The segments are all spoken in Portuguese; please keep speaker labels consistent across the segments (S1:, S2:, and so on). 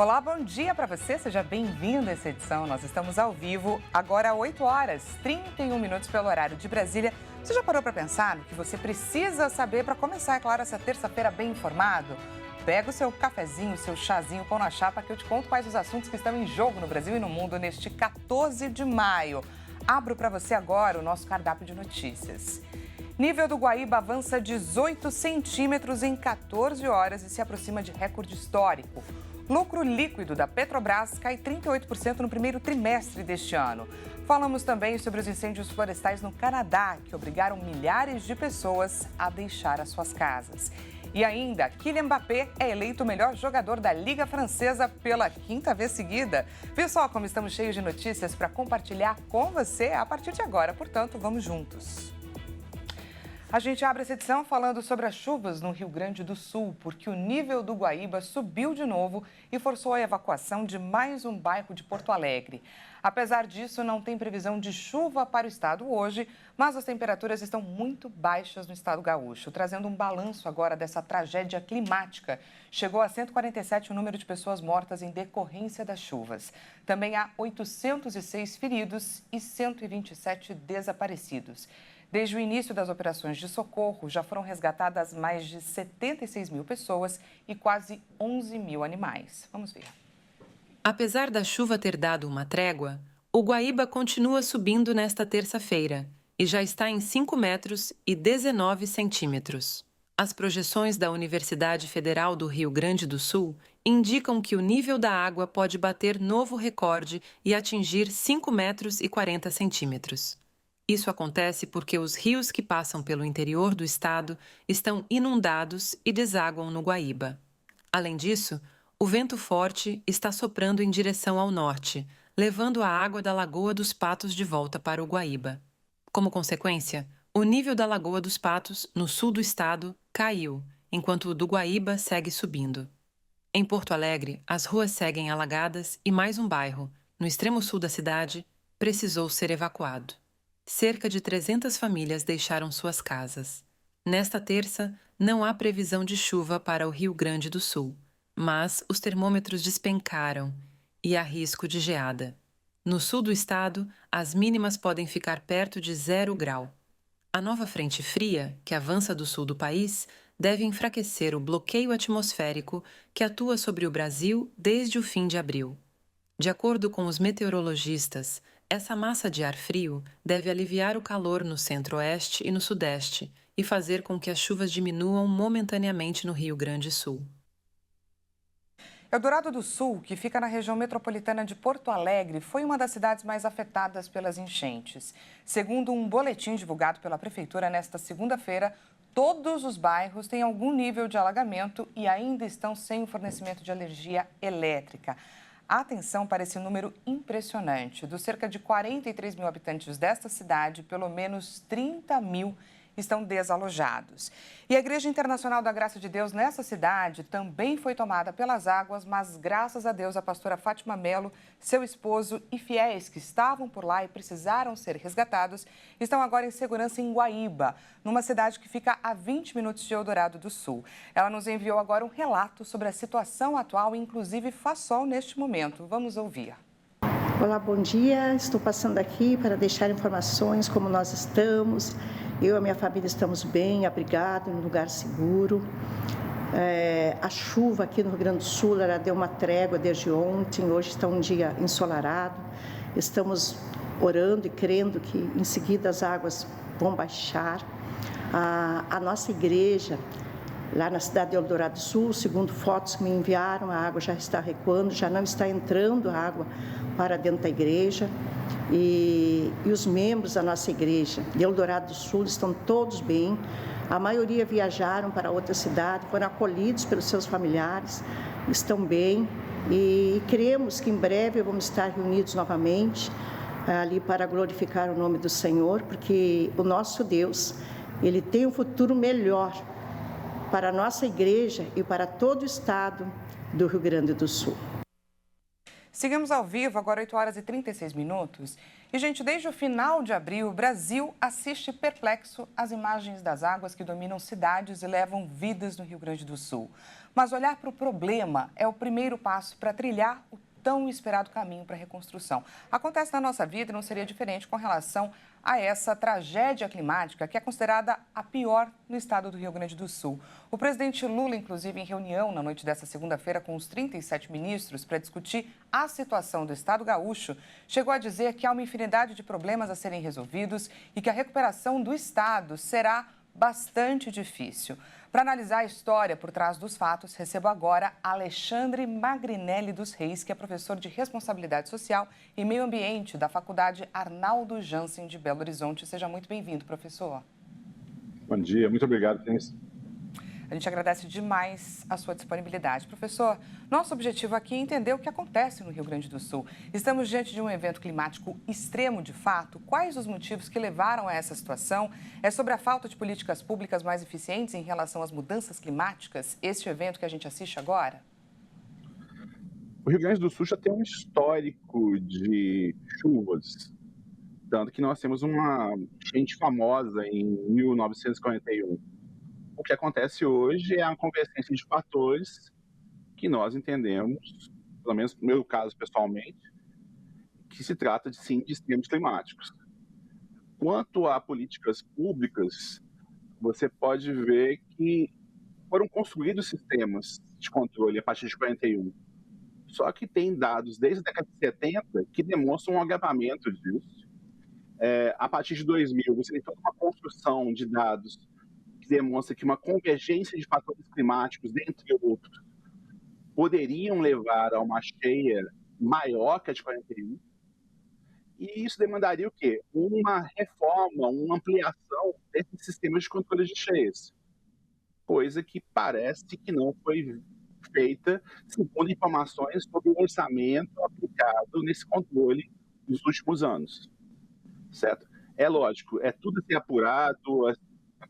S1: Olá, bom dia para você, seja bem-vindo a essa edição. Nós estamos ao vivo agora às 8 horas, 31 minutos pelo horário de Brasília. Você já parou para pensar no que você precisa saber para começar, é claro, essa terça-feira bem informado? Pega o seu cafezinho, o seu chazinho, pão na chapa que eu te conto quais os assuntos que estão em jogo no Brasil e no mundo neste 14 de maio. Abro para você agora o nosso cardápio de notícias. Nível do Guaíba avança 18 centímetros em 14 horas e se aproxima de recorde histórico. Lucro líquido da Petrobras cai 38% no primeiro trimestre deste ano. Falamos também sobre os incêndios florestais no Canadá, que obrigaram milhares de pessoas a deixar as suas casas. E ainda, Kylian Mbappé é eleito o melhor jogador da Liga Francesa pela 5ª vez seguida. Viu só como estamos cheios de notícias para compartilhar com você a partir de agora. Portanto, vamos juntos. A gente abre essa edição falando sobre as chuvas no Rio Grande do Sul, porque o nível do Guaíba subiu de novo e forçou a evacuação de mais um bairro de Porto Alegre. Apesar disso, não tem previsão de chuva para o estado hoje, mas as temperaturas estão muito baixas no estado gaúcho, trazendo um balanço agora dessa tragédia climática. Chegou a 147 o número de pessoas mortas em decorrência das chuvas. Também há 806 feridos e 127 desaparecidos. Desde o início das operações de socorro, já foram resgatadas mais de 76 mil pessoas e quase 11 mil animais. Vamos ver.
S2: Apesar da chuva ter dado uma trégua, o Guaíba continua subindo nesta terça-feira e já está em 5 metros e 19 centímetros. As projeções da Universidade Federal do Rio Grande do Sul indicam que o nível da água pode bater novo recorde e atingir 5 metros e 40 centímetros. Isso acontece porque os rios que passam pelo interior do estado estão inundados e desaguam no Guaíba. Além disso, o vento forte está soprando em direção ao norte, levando a água da Lagoa dos Patos de volta para o Guaíba. Como consequência, o nível da Lagoa dos Patos, no sul do estado, caiu, enquanto o do Guaíba segue subindo. Em Porto Alegre, as ruas seguem alagadas e mais um bairro, no extremo sul da cidade, precisou ser evacuado. Cerca de 300 famílias deixaram suas casas. Nesta terça, não há previsão de chuva para o Rio Grande do Sul, mas os termômetros despencaram e há risco de geada. No sul do estado, as mínimas podem ficar perto de 0 grau. A nova frente fria, que avança do sul do país, deve enfraquecer o bloqueio atmosférico que atua sobre o Brasil desde o fim de abril. De acordo com os meteorologistas, essa massa de ar frio deve aliviar o calor no centro-oeste e no sudeste e fazer com que as chuvas diminuam momentaneamente no Rio Grande do Sul.
S1: Eldorado do Sul, que fica na região metropolitana de Porto Alegre, foi uma das cidades mais afetadas pelas enchentes. Segundo um boletim divulgado pela Prefeitura nesta segunda-feira, todos os bairros têm algum nível de alagamento e ainda estão sem o fornecimento de energia elétrica. Atenção para esse número impressionante. Dos cerca de 43 mil habitantes desta cidade, pelo menos 30 mil estão desalojados. E a Igreja Internacional da Graça de Deus nessa cidade também foi tomada pelas águas, mas graças a Deus a pastora Fátima Melo, seu esposo e fiéis que estavam por lá e precisaram ser resgatados, estão agora em segurança em Guaíba, numa cidade que fica a 20 minutos de Eldorado do Sul. Ela nos enviou agora um relato sobre a situação atual, inclusive faz sol neste momento. Vamos ouvir.
S3: Olá, bom dia. Estou passando aqui para deixar informações como nós estamos. Eu e a minha família estamos bem, abrigados, em um lugar seguro. A chuva aqui no Rio Grande do Sul, ela deu uma trégua desde ontem, hoje está um dia ensolarado. Estamos orando e crendo que em seguida as águas vão baixar. A nossa igreja, lá na cidade de Eldorado do Sul, segundo fotos que me enviaram, a água já está recuando, já não está entrando a água para dentro da igreja. E os membros da nossa igreja de Eldorado do Sul estão todos bem. A maioria viajaram para outra cidade, foram acolhidos pelos seus familiares, estão bem. E cremos que em breve vamos estar reunidos novamente ali para glorificar o nome do Senhor, porque o nosso Deus, Ele tem um futuro melhor para a nossa igreja e para todo o estado do Rio Grande do Sul.
S1: Seguimos ao vivo, agora 8 horas e 36 minutos. E, gente, desde o final de abril, o Brasil assiste perplexo às imagens das águas que dominam cidades e levam vidas no Rio Grande do Sul. Mas olhar para o problema é o primeiro passo para trilhar o tão esperado caminho para a reconstrução. Acontece na nossa vida e não seria diferente com relação a essa tragédia climática que é considerada a pior no estado do Rio Grande do Sul. O presidente Lula, inclusive, em reunião na noite desta segunda-feira com os 37 ministros para discutir a situação do estado gaúcho, chegou a dizer que há uma infinidade de problemas a serem resolvidos e que a recuperação do estado será bastante difícil. Para analisar a história por trás dos fatos, recebo agora Alexandre Magrinelli dos Reis, que é professor de Responsabilidade Social e Meio Ambiente da Faculdade Arnaldo Jansen de Belo Horizonte. Seja muito bem-vindo, professor.
S4: Bom dia, muito obrigado, Cris.
S1: A gente agradece demais a sua disponibilidade. Professor, nosso objetivo aqui é entender o que acontece no Rio Grande do Sul. Estamos diante de um evento climático extremo de fato. Quais os motivos que levaram a essa situação? É sobre a falta de políticas públicas mais eficientes em relação às mudanças climáticas, este evento que a gente assiste agora?
S4: O Rio Grande do Sul já tem um histórico de chuvas, tanto que nós temos uma enchente famosa em 1941. O que acontece hoje é a convergência de fatores que nós entendemos, pelo menos no meu caso pessoalmente, que se trata de extremos climáticos. Quanto a políticas públicas, você pode ver que foram construídos sistemas de controle a partir de 41. Só que tem dados desde a década de 70 que demonstram um agravamento disso. A partir de 2000, você tem toda uma construção de dados que demonstra que uma convergência de fatores climáticos, dentre outros, poderiam levar a uma cheia maior que a de 41. E isso demandaria o quê? Uma reforma, uma ampliação desses sistemas de controle de cheias. Coisa que parece que não foi feita segundo informações sobre o orçamento aplicado nesse controle nos últimos anos. Certo? É lógico, é tudo a ser apurado, é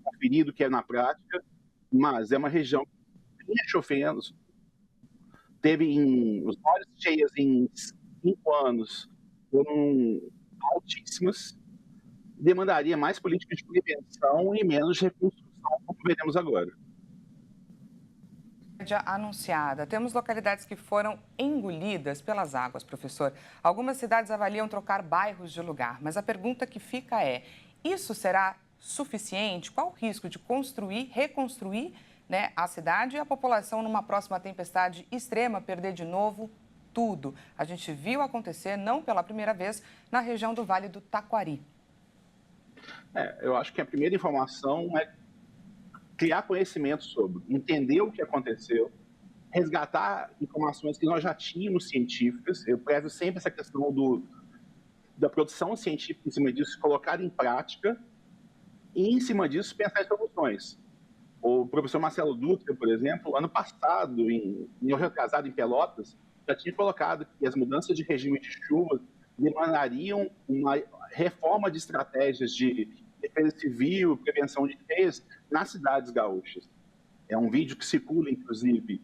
S4: conferido que é na prática, mas é uma região que vinha chovendo, teve os maiores cheias em 5 anos, foram altíssimas, demandaria mais políticas de prevenção e menos reconstrução, como veremos agora.
S1: Anunciada. Temos localidades que foram engolidas pelas águas, professor. Algumas cidades avaliam trocar bairros de lugar, mas a pergunta que fica é: isso será suficiente? Qual o risco de reconstruir, a cidade e a população numa próxima tempestade extrema perder de novo tudo? A gente viu acontecer, não pela primeira vez, na região do Vale do Taquari.
S4: Eu acho que a primeira informação é criar conhecimento sobre, entender o que aconteceu, resgatar informações que nós já tínhamos científicas. Eu prezo sempre essa questão da produção científica em cima disso, colocar em prática e, em cima disso, pensar em soluções. O professor Marcelo Dutra, por exemplo, ano passado, em retrasado em Pelotas, já tinha colocado que as mudanças de regime de chuva demandariam uma reforma de estratégias de defesa civil, prevenção de cheias nas cidades gaúchas. É um vídeo que circula, inclusive,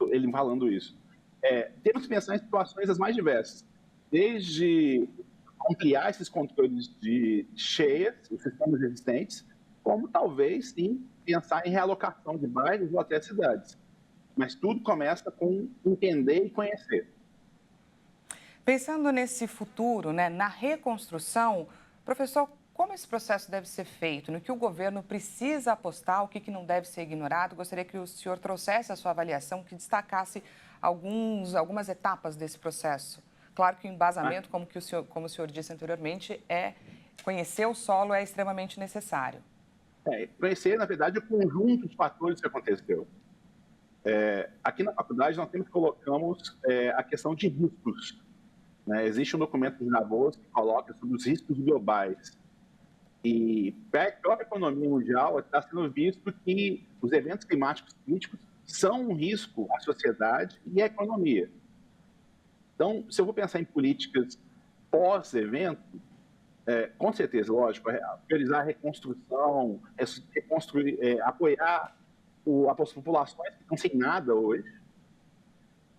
S4: ele falando isso. Temos que pensar em situações as mais diversas, desde ampliar esses controles de cheias, os sistemas existentes, como talvez, sim, pensar em realocação de bairros ou até cidades. Mas tudo começa com entender e conhecer.
S1: Pensando nesse futuro, na reconstrução, professor, como esse processo deve ser feito? No que o governo precisa apostar, o que não deve ser ignorado? Gostaria que o senhor trouxesse a sua avaliação, que destacasse algumas etapas desse processo. Claro que o embasamento, como o senhor disse anteriormente, conhecer o solo é extremamente necessário.
S4: Conhecer, na verdade, o conjunto de fatores que aconteceu. Aqui na faculdade, nós colocamos a questão de riscos. Existe um documento de Davos que coloca sobre os riscos globais. E para a própria economia mundial está sendo visto que os eventos climáticos críticos são um risco à sociedade e à economia. Então, se eu vou pensar em políticas pós-evento, com certeza, lógico, priorizar a reconstrução, reconstruir, apoiar as populações que estão sem nada hoje,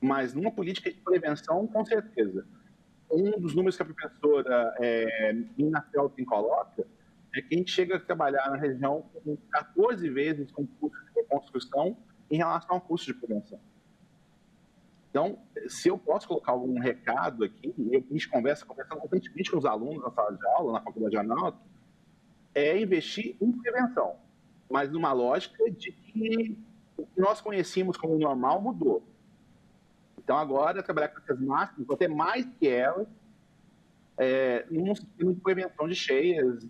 S4: mas numa política de prevenção, com certeza. Um dos números que a professora Nina Felten coloca é que a gente chega a trabalhar na região com 14 vezes com custo de reconstrução em relação ao custo de prevenção. Então, se eu posso colocar algum recado aqui, a gente conversando constantemente com os alunos na sala de aula, na faculdade de Arnaldo, é investir em prevenção, mas numa lógica de que o que nós conhecíamos como normal mudou. Então, agora, trabalhar com essas máquinas, até mais que elas, num sistema de prevenção de cheias,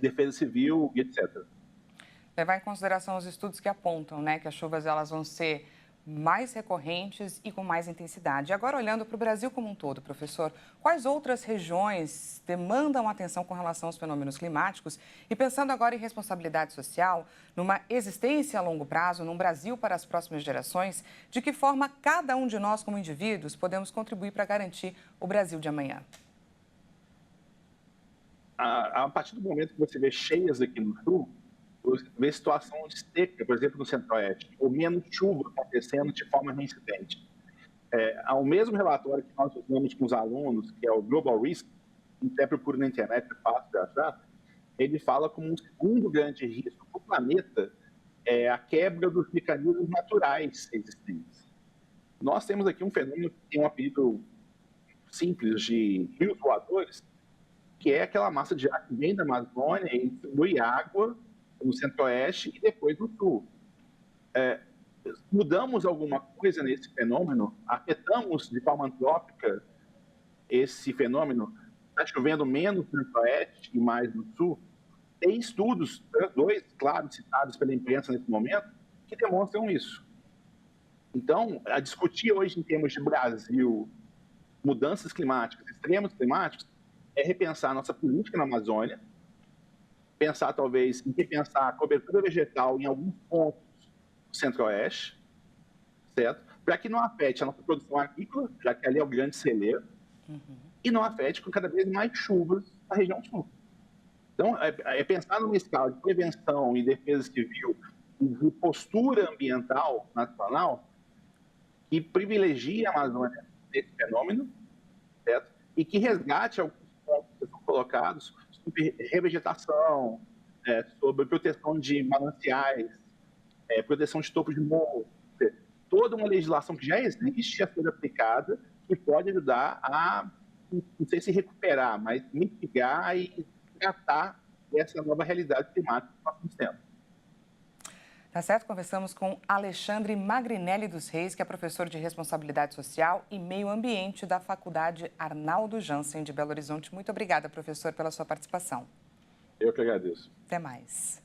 S4: defesa civil e etc.
S1: Levar em consideração os estudos que apontam, né, que as chuvas elas vão ser mais recorrentes e com mais intensidade. Agora, olhando para o Brasil como um todo, professor, quais outras regiões demandam atenção com relação aos fenômenos climáticos? E pensando agora em responsabilidade social, numa existência a longo prazo, num Brasil para as próximas gerações, de que forma cada um de nós, como indivíduos, podemos contribuir para garantir o Brasil de amanhã?
S4: A partir do momento que você vê cheias aqui no sul, você vê situação de seca, por exemplo, no centro-oeste, ou menos chuva acontecendo de forma reincidente. Ao mesmo relatório que nós usamos com os alunos, que é o Global Risk, até procura na internet, é fácil de achar, ele fala como um segundo grande risco para o planeta a quebra dos mecanismos naturais existentes. Nós temos aqui um fenômeno que tem um apelido simples de rios voadores, que é aquela massa de ar que vem da Amazônia e distribui água no centro-oeste e depois no sul. Mudamos alguma coisa nesse fenômeno? Afetamos de forma antrópica esse fenômeno? Está chovendo menos no centro-oeste e mais no sul? Tem estudos, dois, claro, citados pela imprensa nesse momento, que demonstram isso. Então, a discutir hoje em termos de Brasil, mudanças climáticas, extremos climáticos, é repensar a nossa política na Amazônia, pensar talvez em repensar a cobertura vegetal em alguns pontos do centro-oeste, certo? Para que não afete a nossa produção agrícola, já que ali é o grande celeiro, e não afete com cada vez mais chuvas na região sul. Então, pensar numa escala de prevenção e defesa civil, de postura ambiental nacional, que privilegie a Amazônia nesse fenômeno, certo? E que resgate alguns pontos que são colocados sobre revegetação, sobre proteção de mananciais, proteção de topo de morro, toda uma legislação que já existe a ser aplicada que pode ajudar a, não sei se recuperar, mas mitigar e tratar dessa nova realidade climática que nós estamos tendo.
S1: Tá certo? Conversamos com Alexandre Magrinelli dos Reis, que é professor de Responsabilidade Social e Meio Ambiente da Faculdade Arnaldo Jansen de Belo Horizonte. Muito obrigada, professor, pela sua participação.
S4: Eu que agradeço.
S1: Até mais.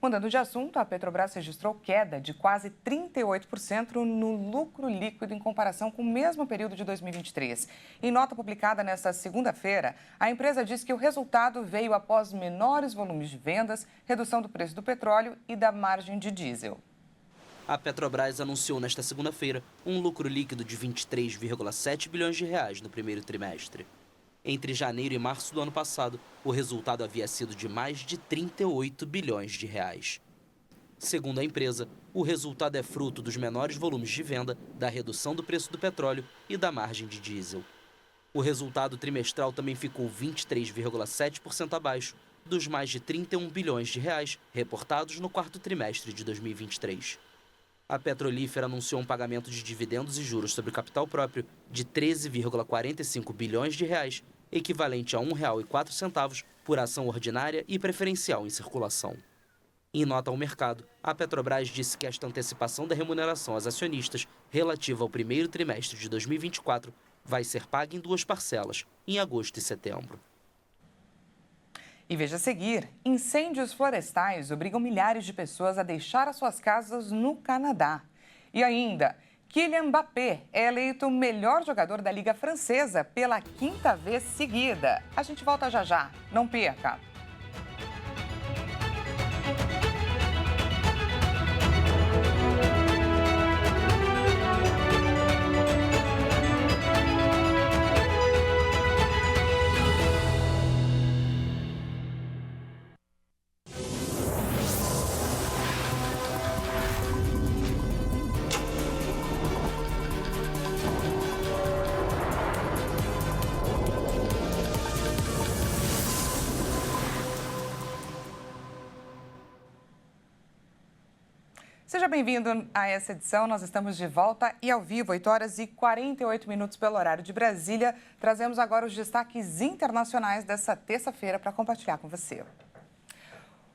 S1: Mudando de assunto, a Petrobras registrou queda de quase 38% no lucro líquido em comparação com o mesmo período de 2023. Em nota publicada nesta segunda-feira, a empresa diz que o resultado veio após menores volumes de vendas, redução do preço do petróleo e da margem de diesel.
S5: A Petrobras anunciou nesta segunda-feira um lucro líquido de 23,7 bilhões de reais no primeiro trimestre. Entre janeiro e março do ano passado, o resultado havia sido de mais de 38 bilhões de reais. Segundo a empresa, o resultado é fruto dos menores volumes de venda, da redução do preço do petróleo e da margem de diesel. O resultado trimestral também ficou 23,7% abaixo dos mais de 31 bilhões de reais reportados no quarto trimestre de 2023. A petrolífera anunciou um pagamento de dividendos e juros sobre capital próprio de 13,45 bilhões de reais, equivalente a R$ 1,04 por ação ordinária e preferencial em circulação. Em nota ao mercado, a Petrobras disse que esta antecipação da remuneração aos acionistas relativa ao primeiro trimestre de 2024 vai ser paga em 2 parcelas, em agosto e setembro.
S1: E veja a seguir, incêndios florestais obrigam milhares de pessoas a deixar as suas casas no Canadá. E ainda, Kylian Mbappé é eleito o melhor jogador da Liga Francesa pela 5ª vez seguida. A gente volta já já, não perca! Seja bem-vindo a essa edição. Nós estamos de volta e ao vivo, 8 horas e 48 minutos pelo horário de Brasília. Trazemos agora os destaques internacionais dessa terça-feira para compartilhar com você.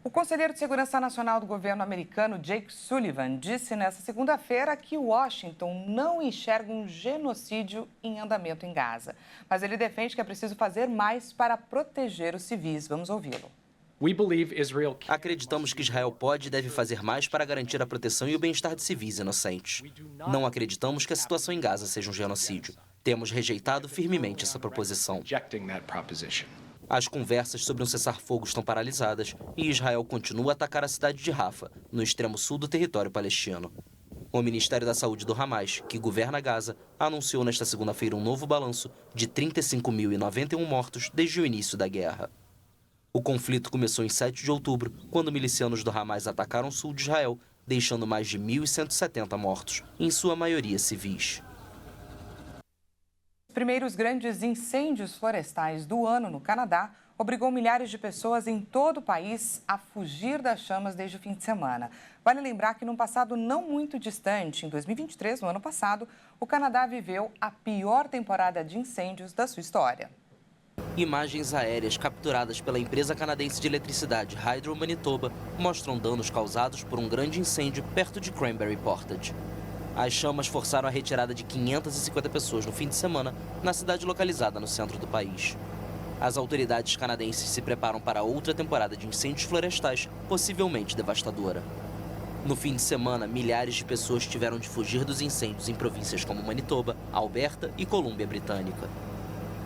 S1: O conselheiro de Segurança Nacional do governo americano, Jake Sullivan, disse nesta segunda-feira que Washington não enxerga um genocídio em andamento em Gaza. Mas ele defende que é preciso fazer mais para proteger os civis. Vamos ouvi-lo.
S5: Acreditamos que Israel pode e deve fazer mais para garantir a proteção e o bem-estar de civis inocentes. Não acreditamos que a situação em Gaza seja um genocídio. Temos rejeitado firmemente essa proposição. As conversas sobre um cessar-fogo estão paralisadas e Israel continua a atacar a cidade de Rafa, no extremo sul do território palestino. O Ministério da Saúde do Hamas, que governa Gaza, anunciou nesta segunda-feira um novo balanço de 35.091 mortos desde o início da guerra. O conflito começou em 7 de outubro, quando milicianos do Hamas atacaram o sul de Israel, deixando mais de 1.170 mortos, em sua maioria civis.
S1: Os primeiros grandes incêndios florestais do ano no Canadá obrigou milhares de pessoas em todo o país a fugir das chamas desde o fim de semana. Vale lembrar que num passado não muito distante, em 2023, no ano passado, o Canadá viveu a pior temporada de incêndios da sua história.
S5: Imagens aéreas capturadas pela empresa canadense de eletricidade Hydro Manitoba mostram danos causados por um grande incêndio perto de Cranberry Portage. As chamas forçaram a retirada de 550 pessoas no fim de semana na cidade localizada no centro do país. As autoridades canadenses se preparam para outra temporada de incêndios florestais, possivelmente devastadora. No fim de semana, milhares de pessoas tiveram de fugir dos incêndios em províncias como Manitoba, Alberta e Colômbia Britânica.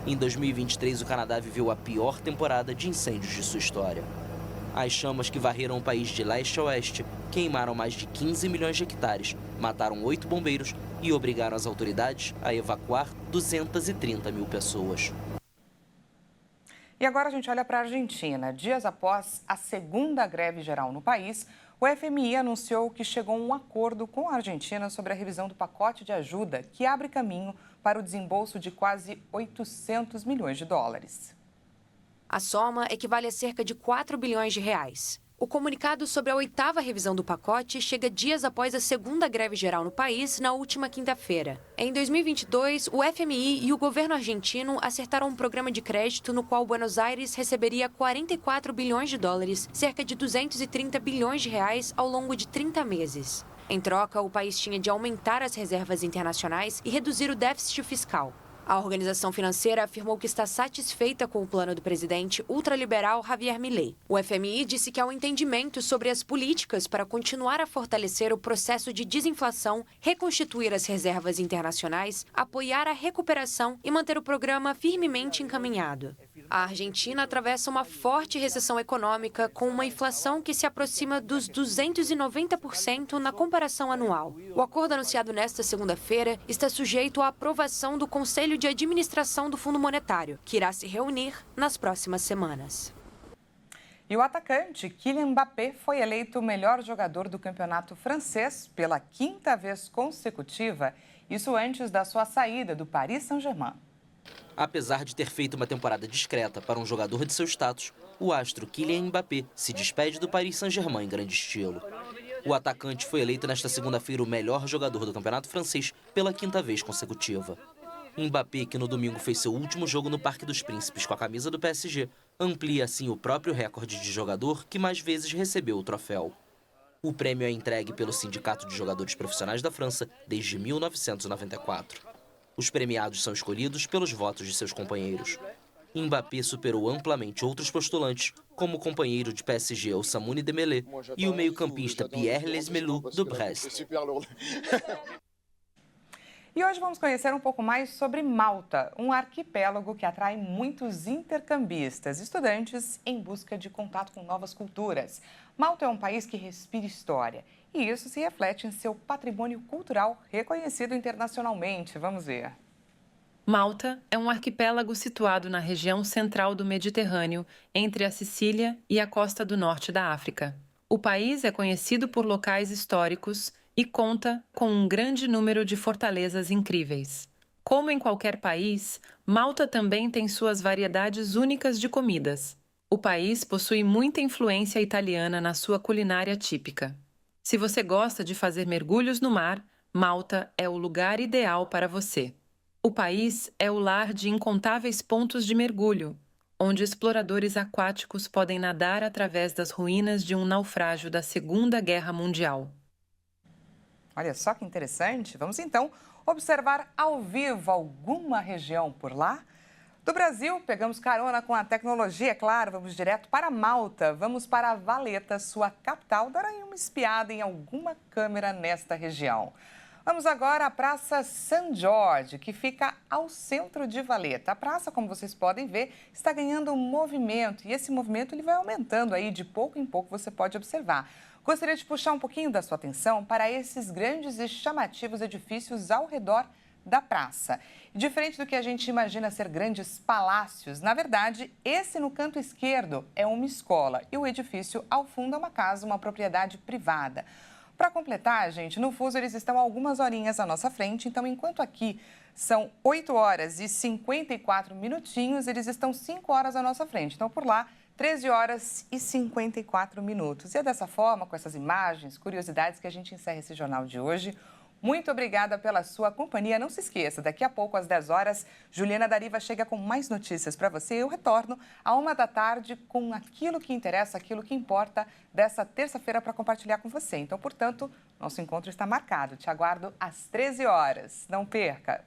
S5: Em 2023, o Canadá viveu a pior temporada de incêndios de sua história. As chamas que varreram o país de leste a oeste queimaram mais de 15 milhões de hectares, mataram 8 bombeiros e obrigaram as autoridades a evacuar 230 mil pessoas.
S1: E agora a gente olha para a Argentina. Dias após a segunda greve geral no país, o FMI anunciou que chegou a um acordo com a Argentina sobre a revisão do pacote de ajuda que abre caminho para o desembolso de quase 800 milhões de dólares.
S6: A soma equivale a cerca de 4 bilhões de reais. O comunicado sobre a 8ª revisão do pacote chega dias após a segunda greve geral no país, na última quinta-feira. Em 2022, o FMI e o governo argentino acertaram um programa de crédito no qual Buenos Aires receberia 44 bilhões de dólares, cerca de 230 bilhões de reais ao longo de 30 meses. Em troca, o país tinha de aumentar as reservas internacionais e reduzir o déficit fiscal. A organização financeira afirmou que está satisfeita com o plano do presidente ultraliberal Javier Milei. O FMI disse que há um entendimento sobre as políticas para continuar a fortalecer o processo de desinflação, reconstituir as reservas internacionais, apoiar a recuperação e manter o programa firmemente encaminhado. A Argentina atravessa uma forte recessão econômica com uma inflação que se aproxima dos 290% na comparação anual. O acordo anunciado nesta segunda-feira está sujeito à aprovação do Conselho de Administração do Fundo Monetário, que irá se reunir nas próximas semanas.
S1: E o atacante Kylian Mbappé foi eleito o melhor jogador do campeonato francês pela 5ª vez consecutiva, isso antes da sua saída do Paris Saint-Germain.
S5: Apesar de ter feito uma temporada discreta para um jogador de seu status, o astro Kylian Mbappé se despede do Paris Saint-Germain em grande estilo. O atacante foi eleito nesta segunda-feira o melhor jogador do campeonato francês pela 5ª vez consecutiva. Mbappé, que no domingo fez seu último jogo no Parque dos Príncipes com a camisa do PSG, amplia assim o próprio recorde de jogador que mais vezes recebeu o troféu. O prêmio é entregue pelo Sindicato de Jogadores Profissionais da França desde 1994. Os premiados são escolhidos pelos votos de seus companheiros. Mbappé superou amplamente outros postulantes, como o companheiro de PSG Ousmane Dembélé e o meio-campista Pierre Lesmelou do Brest.
S1: E hoje vamos conhecer um pouco mais sobre Malta, um arquipélago que atrai muitos intercambistas, estudantes em busca de contato com novas culturas. Malta é um país que respira história e isso se reflete em seu patrimônio cultural reconhecido internacionalmente. Vamos ver.
S2: Malta é um arquipélago situado na região central do Mediterrâneo, entre a Sicília e a costa do norte da África. O país é conhecido por locais históricos e conta com um grande número de fortalezas incríveis. Como em qualquer país, Malta também tem suas variedades únicas de comidas. O país possui muita influência italiana na sua culinária típica. Se você gosta de fazer mergulhos no mar, Malta é o lugar ideal para você. O país é o lar de incontáveis pontos de mergulho, onde exploradores aquáticos podem nadar através das ruínas de um naufrágio da Segunda Guerra Mundial.
S1: Olha só que interessante. Vamos então observar ao vivo alguma região por lá. Do Brasil, pegamos carona com a tecnologia, é claro, vamos direto para Malta. Vamos para Valetta, sua capital, dar aí uma espiada em alguma câmera nesta região. Vamos agora à Praça San Jorge, que fica ao centro de Valetta. A praça, como vocês podem ver, está ganhando um movimento e esse movimento ele vai aumentando aí de pouco em pouco, você pode observar. Gostaria de puxar um pouquinho da sua atenção para esses grandes e chamativos edifícios ao redor da praça. Diferente do que a gente imagina ser grandes palácios, na verdade, esse no canto esquerdo é uma escola e o edifício ao fundo é uma casa, uma propriedade privada. Para completar, gente, no fuso eles estão algumas horinhas à nossa frente, então enquanto aqui são 8 horas e 54 minutinhos, eles estão 5 horas à nossa frente. Então por lá, 13 horas e 54 minutos. E é dessa forma, com essas imagens, curiosidades, que a gente encerra esse jornal de hoje. Muito obrigada pela sua companhia. Não se esqueça, daqui a pouco, às 10 horas, Juliana Dariva chega com mais notícias para você. Eu retorno à 1 da tarde com aquilo que interessa, aquilo que importa dessa terça-feira para compartilhar com você. Então, portanto, nosso encontro está marcado. Te aguardo às 13 horas. Não perca!